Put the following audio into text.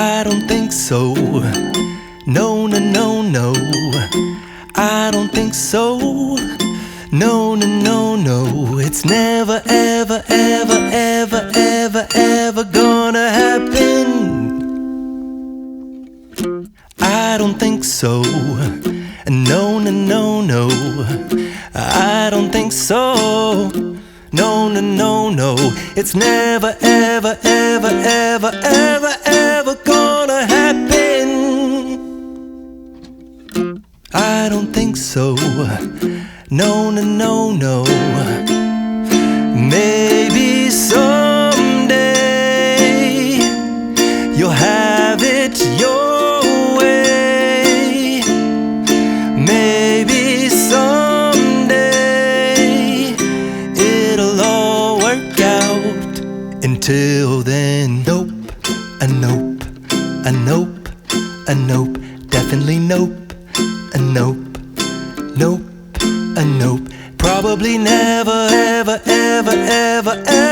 I don't think so. No, no, no, no. I don't think so. No, no, no, no. It's never, ever, ever, ever, ever, ever gonna happen. I don't think so. No, no, no, no. I don't think so. No, no, no, no. It's never, ever, ever, ever, ever, ever gonna happen. I don't think so. No, no, no, no. Maybe someday you'll have it your way. Maybe someday it'll all work out. Until then, nope, a nope, a nope, a nope, definitely nope, a nope, nope, a nope. Probably never, ever, ever, ever, ever